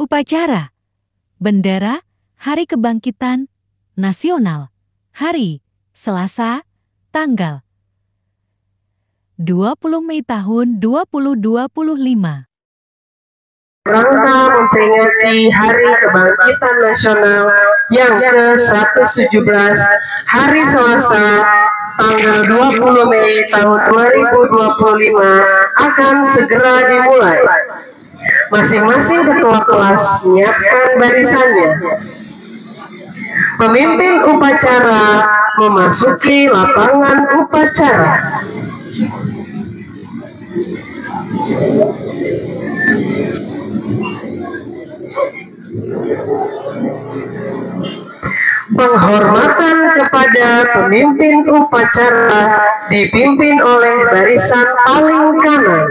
Upacara Bendera Hari Kebangkitan Nasional Hari Selasa tanggal 20 Mei tahun 2025. Rangka memperingati Hari Kebangkitan Nasional yang ke-117 hari Selasa tanggal 20 Mei tahun 2025 akan segera dimulai. Masing-masing ketua kelas menyiapkan barisannya. Pemimpin upacara memasuki lapangan upacara. Penghormatan kepada pemimpin upacara dipimpin oleh barisan paling kanan.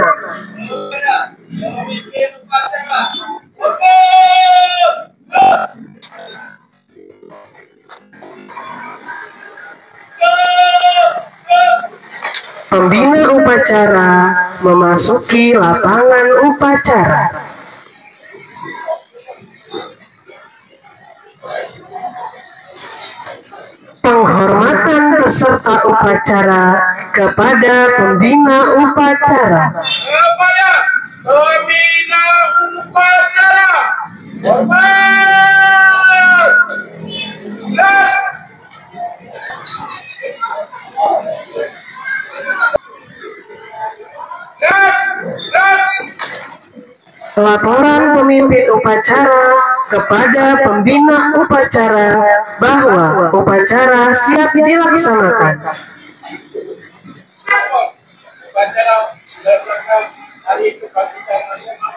Pembina upacara memasuki lapangan upacara. Penghormatan peserta upacara kepada pembina upacara. Kepada pembina upacara, hormat. Laporan pemimpin upacara kepada pembina upacara bahwa upacara siap dilaksanakan. Upacara dalam Hari Kebangkitan Nasional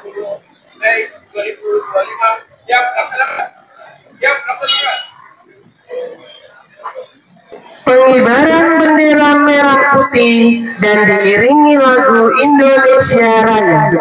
20 Mei 2025 yang dilaksanakan. Pengibaran bendera merah putih dan diiringi lagu Indonesia Raya.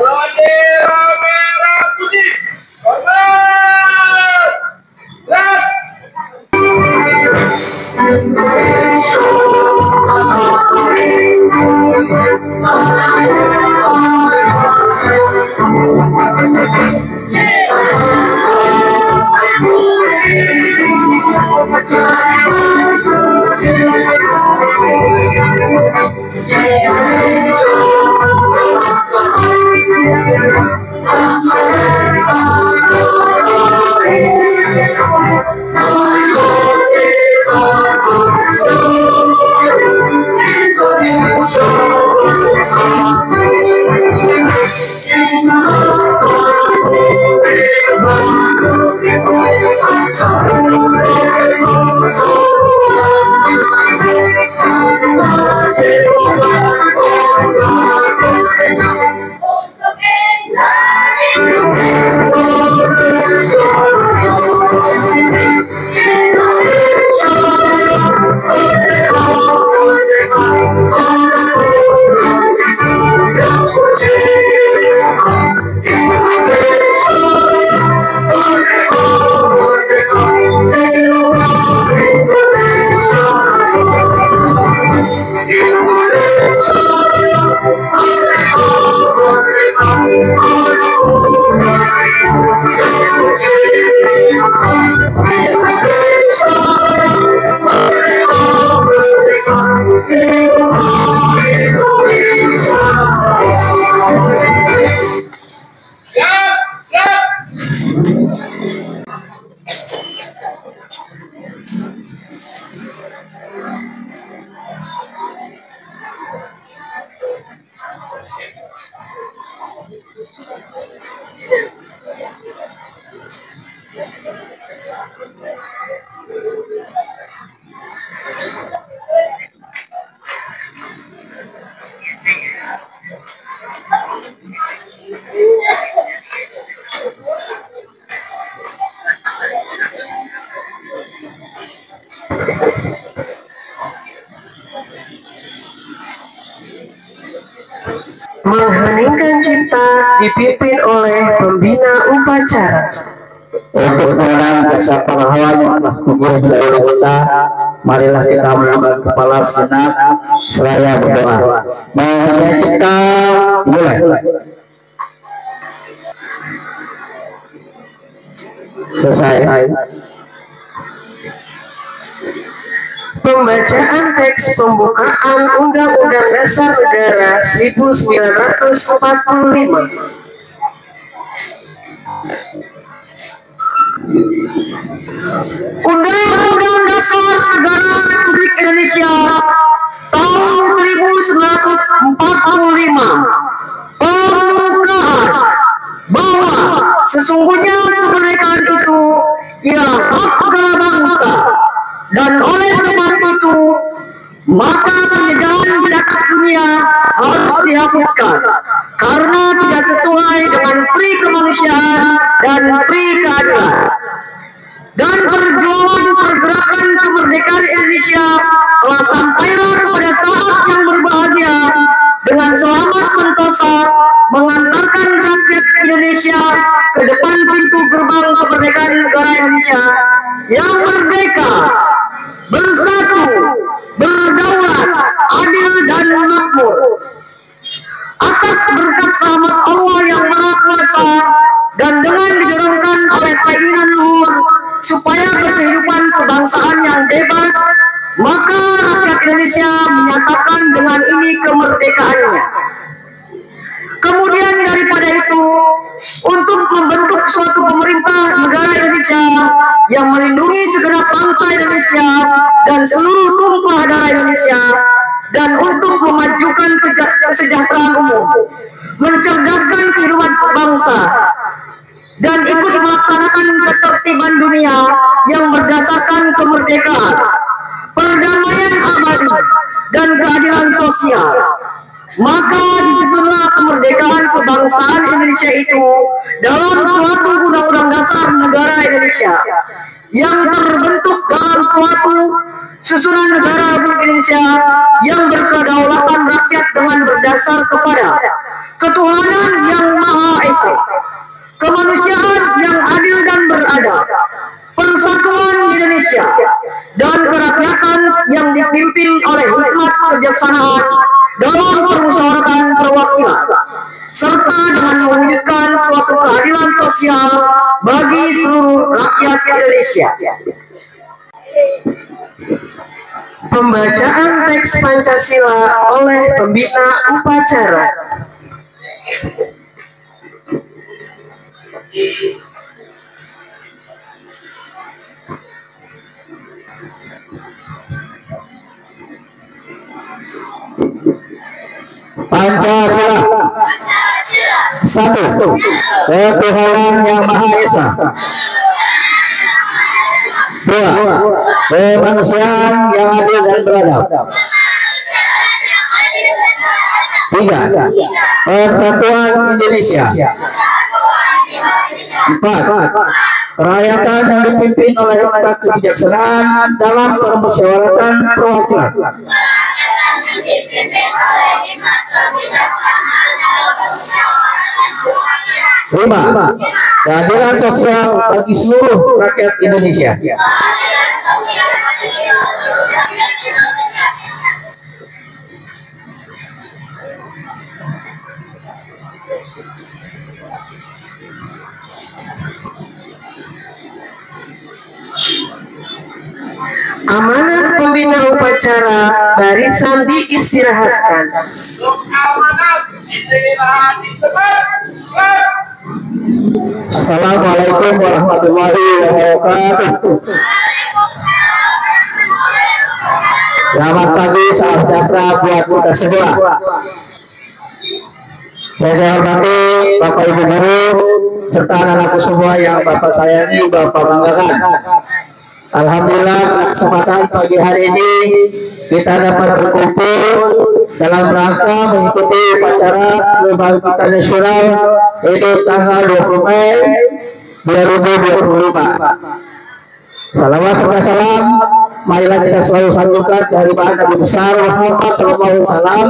Bendera merah putih, hormat. Cipta dipimpin oleh pembina upacara. Untuk mengenang jasa pahlawan yang telah gugur mendahului kita, marilah kita menundukkan kepala sejenak seraya berdoa. Maha Cipta, mulai. Selesai. Pembacaan teks pembukaan Undang-Undang Dasar Negara 1945. Undang-Undang Dasar Negara Republik Indonesia tahun 1945 pembukaan bahwa sesungguhnya kemerdekaan itu ialah hak segala bangsa, dan oleh sebab itu maka penjajahan di atas dunia harus dihapuskan karena tidak sesuai dengan pri kemanusiaan dan pri keadilan. Dan perjuangan pergerakan kemerdekaan Indonesia telah sampailah pada saat yang berbahagia dengan selamat sentosa mengantarkan rakyat Indonesia ke depan pintu gerbang kemerdekaan negara Indonesia yang merdeka, bersatu, berdaulat, adil dan makmur. Atas berkat rahmat Allah yang Maha Kuasa dan dengan didorongkan oleh keinginan luhur supaya berkehidupan kebangsaan yang bebas, maka rakyat Indonesia menyatakan dengan ini kemerdekaannya. Kemudian daripada itu, untuk membentuk suatu pemerintah negara Indonesia yang melindungi segenap bangsa Indonesia dan seluruh tumpah darah Indonesia, dan untuk memajukan kesejahteraan umum, mencerdaskan kehidupan bangsa, dan ikut melaksanakan ketertiban dunia yang berdasarkan kemerdekaan, perdamaian abadi, dan keadilan sosial. Maka disusunlah kemerdekaan kebangsaan Indonesia itu dalam suatu undang-undang dasar negara Indonesia yang terbentuk dalam suatu susunan negara Republik Indonesia yang berkedaulatan rakyat dengan berdasar kepada ketuhanan yang Maha Esa, kemanusiaan yang adil dan beradab, persatuan Indonesia, dan kerakyatan yang dipimpin oleh hikmat kejaksanaan dalam permusyawaratan perwakilan, serta dengan mewujudkan suatu keadilan sosial bagi seluruh rakyat Indonesia. Pembacaan teks Pancasila oleh pembina upacara. Pancasila. Satu, ketuhanan yang Maha Esa. Dua, kemanusiaan yang adil dan beradab. Tiga, persatuan Indonesia. Empat, kerakyatan yang dipimpin oleh hikmat kebijaksanaan dalam permusyawaratan perwakilan. Lima, keadilan sosial bagi seluruh rakyat Indonesia. Amanat pembina upacara barisan diistirahatkan. Assalamualaikum warahmatullahi wabarakatuh. Selamat pagi, salam sejahtera buat kita semua. Saya hormati Bapak Ibu Guru serta anak-anakku semua yang Bapak sayangi, Bapak banggakan. Alhamdulillah, kesempatan pagi hari ini kita dapat berkumpul dalam rangka mengikuti upacara kebangkitan nasional, yaitu tanggal 20 Mei 2025. Salawat serta salam marilah kita selalu satukan dari bahan Nabi besar Muhammad SAW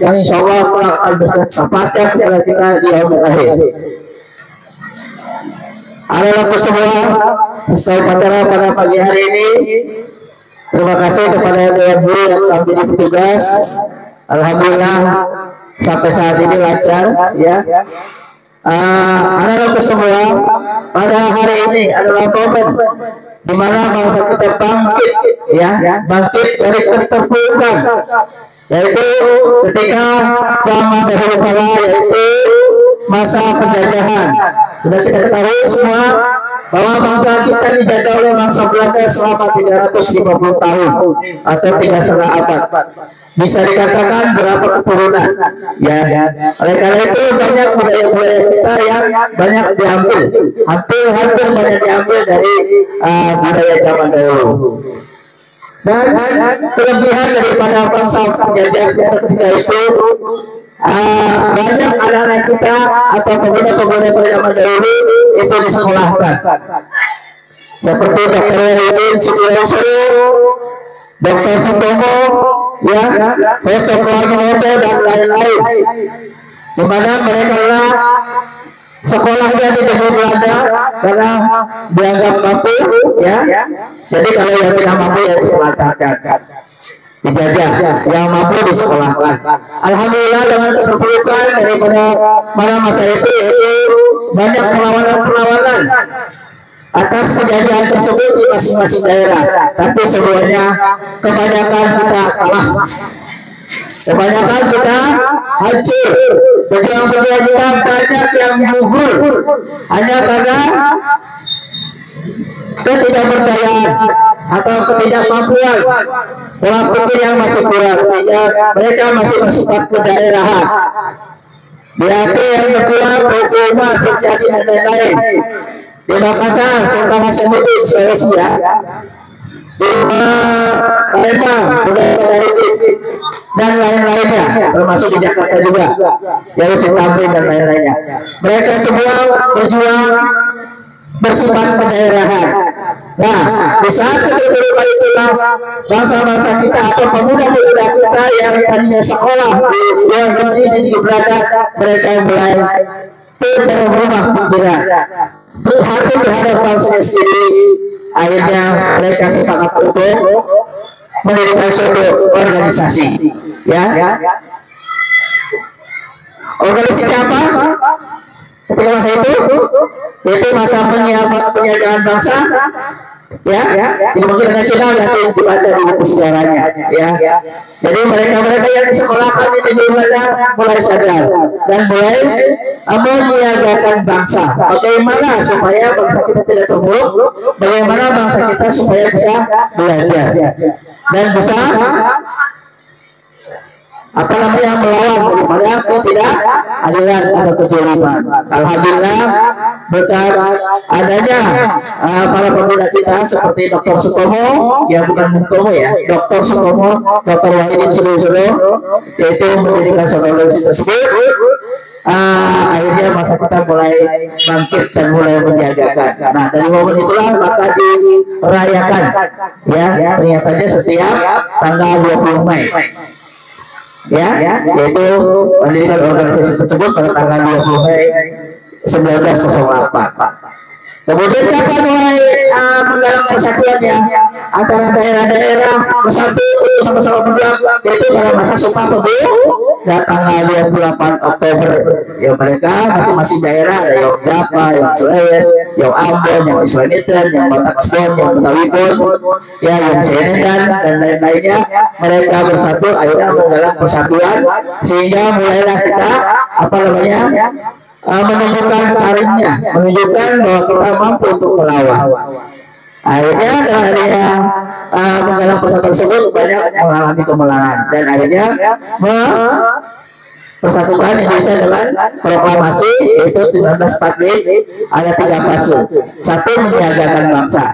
yang insya Allah akan berkesempatan kepada kita di yaumul akhir. Adalah semua setelah upacara pada pagi hari ini. Terima kasih kepada Dewan Guru yang telah menjadi petugas. Alhamdulillah sampai saat ini lancar ya. Anak-anak semua, pada hari ini adalah momen di mana bangsa kita bangkit ya, bangkit dari keterpurukan, yaitu ketika zaman dahulu kala, yaitu masa penjajahan. Sudah kita ketahui semua bahwa bangsa kita dijajah oleh bangsa Belanda selama 350 tahun atau 3,5 abad. Bisa dikatakan berapa keturunan ya. Oleh karena itu banyak budaya-budaya kita yang banyak diambil, hampir banyak diambil dari budaya zaman dahulu. Dan kelebihan daripada bangsa penjajah ketika itu, banyak anak-anak kita atau pemuda-pemuda pada zaman dahulu itu disekolahkan, seperti Dr. Wahidin Sudiroso, Dr. Sutomo, ya, Profesor Keluarga dan lain-lain, di mana mereka lah sekolahnya di negeri Belanda karena dianggap mampu, ya. Jadi kalau yang tidak mampu ya dikeluarkan, dijajah, yang mampu disekolahkan. Alhamdulillah dengan keterpurukan daripada masa itu, yaitu banyak perlawanan atas penjajahan tersebut di masing-masing daerah, tapi semuanya kebanyakan kita kalah, kebanyakan kita hancur. Pejuang-pejuang kita banyak yang gugur hanya karena ketidakberdayaan atau ketidakmampuan, pola pikir yang masih kurang, sehingga mereka masih bersifat kedaerahan. Diatur yang berkurang, hukuman terjadi dan lain-lain. Di Makassar, Sultan Hasanuddin, Sulawesi ya, di Palembang, dan lain-lainnya, termasuk di Jakarta juga, Jawa Tamrin dan lain-lainnya. Mereka semua berjuang bersifat kedaerahan. Nah, di saat keterpurukan itulah bangsa-bangsa kita atau pemuda-pemuda kita yang tadinya sekolah di luar negeri di Belanda, mereka mulai berubah pikiran, berhati terhadap bangsa sendiri. Akhirnya mereka sepakat untuk mendirikan suatu organisasi, ya. Organisasi apa? Ketika masa itu masa penjajahan bangsa, ya, di mungkin nasional nanti dibaca di buku sejarahnya, ya. Jadi mereka yang disekolahkan di negeri Belanda mulai sadar dan mulai menyiagakan bangsa. Bagaimana supaya bangsa kita tidak terpuruk? Bagaimana bangsa kita supaya bisa belajar dan bisa melawan daripada ketidakadilan atau kezaliman. Alhamdulillah berkat adanya para pemuda kita seperti Dr. Sutomo, ya bukan Mutomo ya, Dr. Sutomo, Dr. Wahidin Sudiroso, yaitu mendirikan organisasi tersebut. Akhirnya masa kita mulai bangkit dan mulai menjagakan. Nah, dari momen itulah maka dirayakan, ya, peringatannya setiap tanggal 20 Mei. Ya, yaitu mendirikan organisasi tersebut pada tanggal 20 Mei 1908. Kemudian kapan mulai menggalang persatuannya antara daerah-daerah bersatu sama-sama berjuang, yaitu pada masa Sumpah Pemuda dan tanggal 28 Oktober. Ya, mereka masing-masing daerah, ada yang Japa, yang Sulawesi, yang Ambon, yang Islamiten, yang Batakspon, yang Betawi, ya, yang Senegal dan lain-lainnya, mereka bersatu akhirnya menggalang persatuan, sehingga mulailah kita menemukan karirnya, menunjukkan bahwa kita mampu untuk melawan. Akhirnya dari menggalang persatuan tersebut banyak mengalami kemenangan dan akhirnya Persatuan Indonesia dengan proklamasi, yaitu 1945 ada 3 fase. 1, menyiagakan bangsa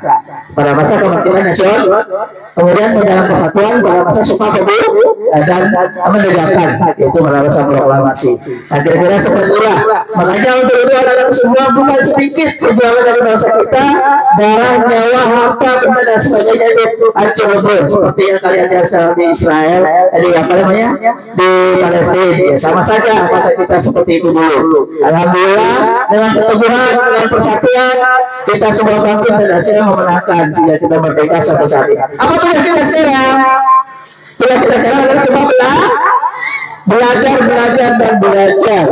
pada masa kebangkitan nasional, kemudian menjalankan persatuan pada masa Sumpah Pemuda, dan menegakkan, yaitu pada masa proklamasi. Nah, kira-kira seperti itulah. Makanya untuk itu adalah semua bukan sedikit perjuangan dari bangsa kita, darah, nyawa, harta, benda dan sebagainya itu hancur lebur, seperti yang kalian lihat sekarang di Israel, di apa namanya, di Palestina. Ya, sama saja masa kita seperti itu dulu. Alhamdulillah dengan keteguhan, dengan persatuan, kita semua bangkit dan akhirnya memenangkan sehingga kita merdeka sampai saat ini. Apa tugas kita sekarang? Tugas kita sekarang adalah cuma belajar dan belajar,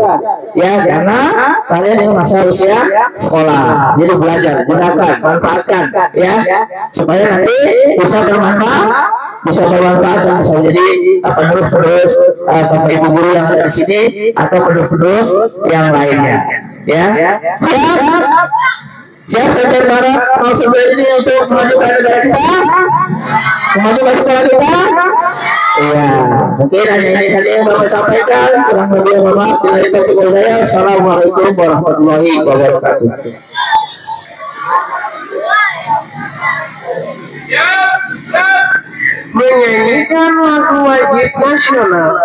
ya, karena kalian ini masa usia sekolah, jadi belajar, gunakan, manfaatkan, ya, supaya nanti bisa bermanfaat dan bisa menjadi penerus bapak ibu guru yang ada di sini atau penerus yang lainnya, ya. Siap sampai barat mau sebenarnya ini untuk memajukan negara kita, memajukan sekolah kita. Iya, mungkin hanya ini saja yang Bapak sampaikan. Kurang lebih mohon maaf. Bila itu kepada saya. Assalamualaikum warahmatullahi wabarakatuh. Menyanyikan lagu wajib nasional.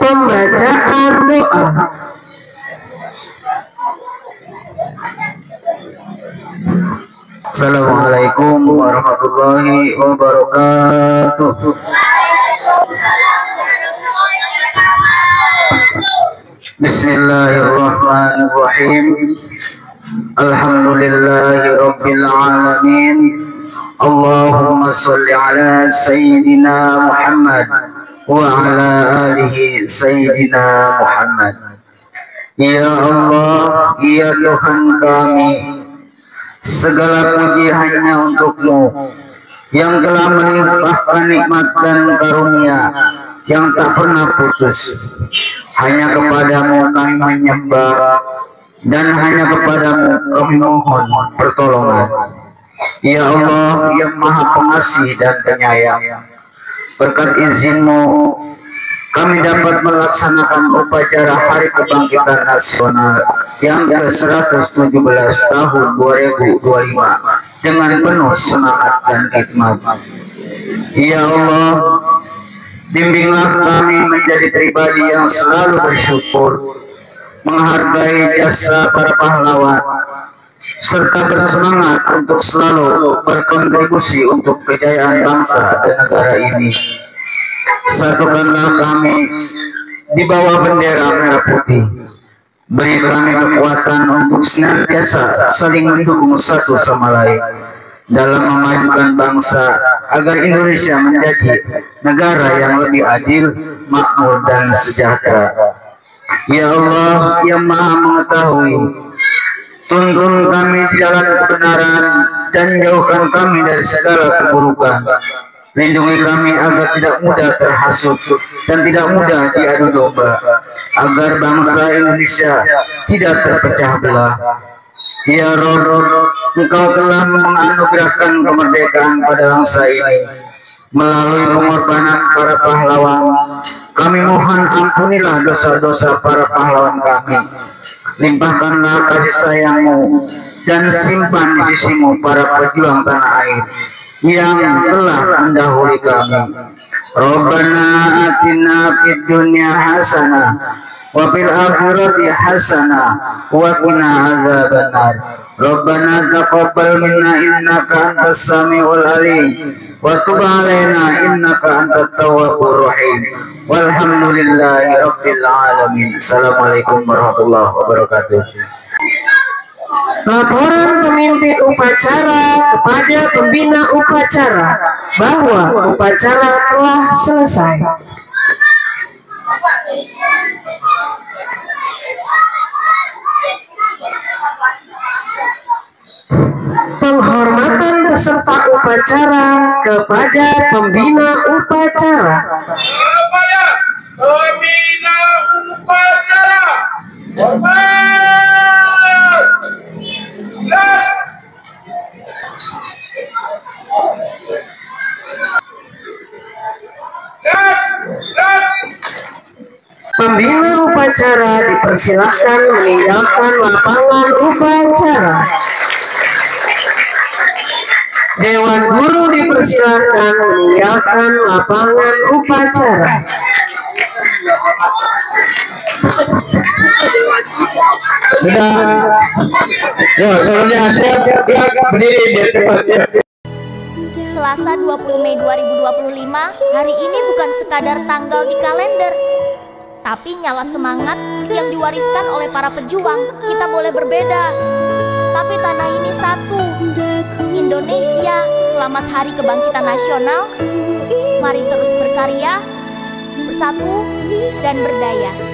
Pembacaan doa. Assalamualaikum warahmatullahi wabarakatuh. Bismillahirrahmanirrahim. Alhamdulillahi rabbil alamin. Allahumma salli ala sayyidina Muhammad wa ala alihi sayyidina Muhammad. Ya Allah, ya Tuhan kami, segala puji hanya untuk-Mu yang telah melimpahkan nikmat dan karunia yang tak pernah putus. Hanya kepadamu kami menyembah dan hanya kepadamu kami mohon pertolongan. Ya Allah yang maha pengasih dan penyayang, berkat izin-Mu kami dapat melaksanakan upacara Hari Kebangkitan Nasional yang ke-117 tahun 2025 dengan penuh semangat dan hikmat. Ya Allah, bimbinglah kami menjadi pribadi yang selalu bersyukur, menghargai jasa para pahlawan, serta bersemangat untuk selalu berkontribusi untuk kejayaan bangsa dan negara ini. Satukanlah kami di bawah bendera merah putih. Beri kami kekuatan untuk senantiasa saling mendukung satu sama lain dalam memajukan bangsa agar Indonesia menjadi negara yang lebih adil, makmur dan sejahtera. Ya Allah yang maha mengetahui, tuntun kami jalan kebenaran dan jauhkan kami dari segala keburukan. Lindungi kami agar tidak mudah terhasut dan tidak mudah diadu domba, agar bangsa Indonesia tidak terpecah belah. Ya Rabb, Engkau telah menganugerahkan kemerdekaan pada bangsa ini melalui pengorbanan para pahlawan. Kami mohon ampunilah dosa-dosa para pahlawan kami. Limpahkanlah kasih sayang-Mu dan simpan di sisi-Mu para pejuang tanah air yang telah mendahului kami. Rabbana atina fid dunya hasanah wa fil akhirati hasanah wa qina adzabannar. Rabbana taqabbal minna innaka antas samiul alim wa tub alaina innaka antat tawwabur rahim. Walhamdulillahi rabbil alamin. Assalamualaikum warahmatullahi wabarakatuh. Laporan pemimpin upacara kepada pembina upacara bahwa upacara telah selesai. Penghormatan peserta upacara kepada pembina upacara. Kepada pembina upacara, hormat. Pembina upacara dipersilahkan meninggalkan lapangan upacara. Dewan Guru dipersilahkan meninggalkan lapangan upacara. Selasa 20 Mei 2025, hari ini bukan sekadar tanggal di kalender, tapi nyala semangat yang diwariskan oleh para pejuang. Kita boleh berbeda, tapi tanah ini satu. Indonesia, selamat Hari Kebangkitan Nasional. Mari terus berkarya, bersatu, dan berdaya.